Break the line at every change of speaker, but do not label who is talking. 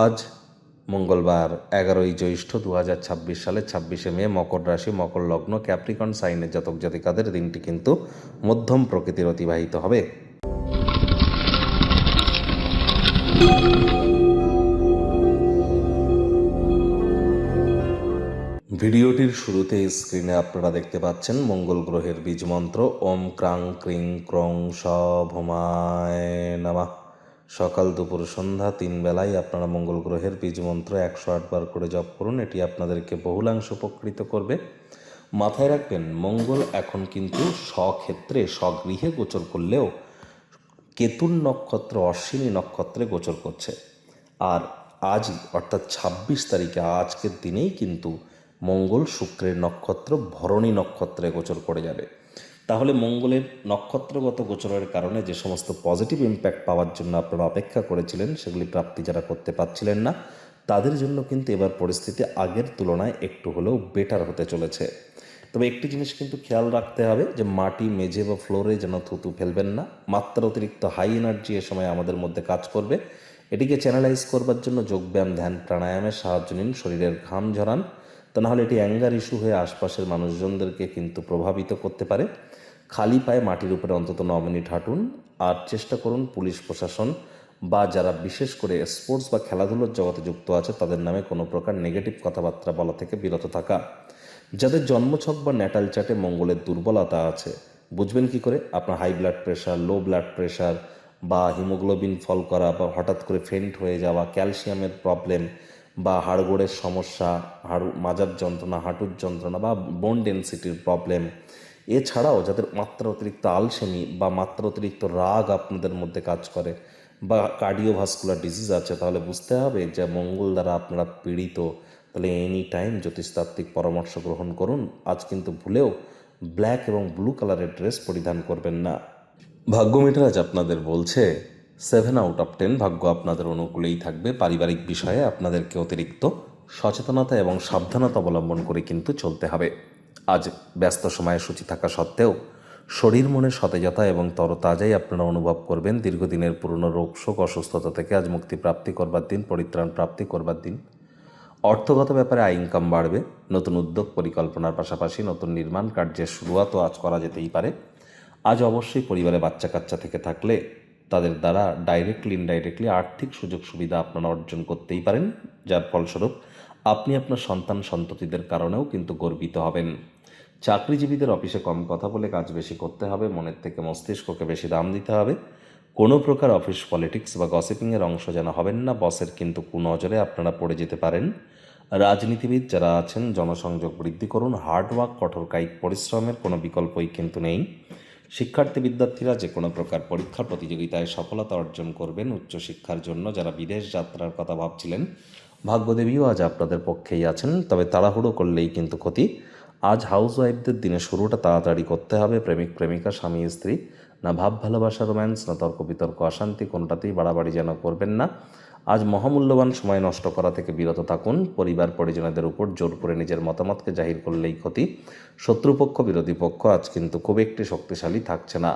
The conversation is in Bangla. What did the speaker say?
আজ মঙ্গলবার 11ই জ্যৈষ্ঠ 2026 সালের 26শে মে, মকর রাশি, মকর লগ্ন, ক্যাপ্রিকন সাইনের জাতক জাতিকাদের দিনটি কিন্তু মধ্যম প্রকৃতির অতিবাহিত হবে। ভিডিওটির শুরুতে স্ক্রিনে আপনারা দেখতে পাচ্ছেন মঙ্গল গ্রহের বীজ মন্ত্র ওম ক্রাং ক্রিং ক্রং শ ভৌমায় নমঃ। সকাল দুপুর সন্ধ্যা 3 বেলায় আপনারা মঙ্গল গ্রহের বীজ মন্ত্র 108 বার করে জপ করুন। এটি আপনাদেরকে বহুলাংশ উপকৃত করবে। মাথায় রাখবেন, মঙ্গল এখন কিন্তু স্বক্ষেত্রে স্বগৃহে গোচর করলেও কেতুর নক্ষত্র অশ্বিনী নক্ষত্রে গোচর করছে। আর আজই অর্থাৎ 26 তারিখে আজকের দিনেই কিন্তু মঙ্গল শুক্রের নক্ষত্র ভরণী নক্ষত্রে গোচর করে যাবে। তাহলে মঙ্গলের নক্ষত্রগত গোচরের কারণে যে সমস্ত পজিটিভ ইম্প্যাক্ট পাওয়ার জন্য আপনারা অপেক্ষা করেছিলেন, সেগুলি প্রাপ্তি যারা করতে পারছিলেন না, তাদের জন্য কিন্তু এবার পরিস্থিতি আগের তুলনায় একটু হলেও বেটার হতে চলেছে। তবে একটি জিনিস কিন্তু খেয়াল রাখতে হবে যে মাটি, মেঝে বা ফ্লোরে যেন থুতু ফেলবেন না। মাত্রা অতিরিক্ত হাই এনার্জি এ সময় আমাদের মধ্যে কাজ করবে। এটিকে চ্যানেলাইজ করবার জন্য যোগব্যায়াম, ধ্যান, প্রাণায়ামের সাহায্য নিন। শরীরের ঘাম ঝরান, তা নাহলে এটি অ্যাঙ্গার ইস্যু হয়ে আশপাশের মানুষজনদেরকে কিন্তু প্রভাবিত করতে পারে। খালি পায়ে মাটির উপরে অন্তত 9 মিনিট হাঁটুন। আর চেষ্টা করুন পুলিশ প্রশাসন বা যারা বিশেষ করে স্পোর্টস বা খেলাধুলোর জগতে যুক্ত আছে তাদের নামে কোনো প্রকার নেগেটিভ কথাবার্তা বলা থেকে বিরত থাকা। যাদের জন্মছক বা ন্যাটাল চার্টে মঙ্গলের দুর্বলতা আছে, বুঝবেন কি করে? আপনার high blood pressure, low blood pressure বা হিমোগ্লোবিন ফল করা বা হঠাৎ করে ফেন্ট হয়ে যাওয়া, ক্যালসিয়ামের প্রবলেম বা হাড়গোড়ের সমস্যা, মাজার যন্ত্রণা, হাঁটুর যন্ত্রণা বা বোন ডেন্সিটির প্রবলেম, এছাড়াও যাদের মাত্রা অতিরিক্ত আলসেমি বা মাত্রা অতিরিক্ত রাগ আপনাদের মধ্যে কাজ করে বা কার্ডিওভাস্কুলার ডিজিজ আছে, তাহলে বুঝতে হবে যে মঙ্গল দ্বারা আপনারা পীড়িত। তাহলে এনি টাইম জ্যোতিষতাত্ত্বিক পরামর্শ গ্রহণ করুন। আজ কিন্তু ভুলেও ব্ল্যাক এবং ব্লু কালারের ড্রেস পরিধান করবেন না। ভাগ্য মিটার আজ আপনাদের বলছে 7/10, ভাগ্য আপনাদের অনুকূলেই থাকবে। পারিবারিক বিষয়ে আপনাদেরকে অতিরিক্ত সচেতনতা এবং সাবধানতা অবলম্বন করে কিন্তু চলতে হবে। আজ ব্যস্ত সময়সূচি থাকা সত্ত্বেও শরীর মনে সতেজতা এবং তরতাজাই আপনারা অনুভব করবেন। দীর্ঘদিনের পুরনো রোগ শোক অসুস্থতা থেকে আজ মুক্তি প্রাপ্তি করবার দিন, পরিত্রাণ প্রাপ্তি করবার দিন। অর্থগত ব্যাপারে আয় ইনকাম বাড়বে। নতুন উদ্যোগ পরিকল্পনার পাশাপাশি নতুন নির্মাণ কার্যের শুরুয়াতও আজ করা যেতেই পারে। আজ অবশ্যই পরিবারে বাচ্চা কাচ্চা থেকে থাকলে তাদের দ্বারা ডাইরেক্টলি ইনডাইরেক্টলি আর্থিক সুযোগ সুবিধা আপনারা অর্জন করতেই পারেন, যার ফলস্বরূপ আপনি আপনার সন্তান সন্ততিদের কারণেও কিন্তু গর্বিত হবেন। চাকরিজীবীদের অফিসে কম কথা বলে কাজ বেশি করতে হবে। মনের থেকে মস্তিষ্ককে বেশি দাম দিতে হবে। কোনো প্রকার অফিস পলিটিক্স বা গসিপিংয়ের অংশ যেন হবেন না। বসের কিন্তু কুনজরে আপনারা পড়ে যেতে পারেন। রাজনীতিবিদ যারা আছেন, জনসংযোগ বৃদ্ধি করুন। হার্ডওয়ার্ক, কঠোর কায়িক পরিশ্রমের কোনো বিকল্পই কিন্তু নেই। শিক্ষার্থী বিদ্যার্থীরা যে কোনো প্রকার পরীক্ষা প্রতিযোগিতায় সফলতা অর্জন করবেন। উচ্চশিক্ষার জন্য যারা বিদেশ যাত্রার কথা ভাবছিলেন, ভাগ্যদেবীও আজ আপনাদের পক্ষেই আছেন। তবে তাড়াহুড়ো করলেই কিন্তু ক্ষতি। আজ হাউসওয়াইফদের দিনে শুরুটা তাড়াতাড়ি করতে হবে। প্রেমিক প্রেমিকা, স্বামী স্ত্রী, না ভাব ভালোবাসা, রোম্যান্স, না তর্ক বিতর্ক অশান্তি, কোনোটাতেই বাড়াবাড়ি যেন করবেন না। আজ মহামূল্যবান সময় নষ্ট করা থেকে বিরত থাকুন। পরিবার পরিজনদের উপর জোর করে নিজের মতামতকে জাহির করলেই ক্ষতি। শত্রুপক্ষ, বিরোধী পক্ষ আজ কিন্তু খুব একটি শক্তিশালী থাকছে না।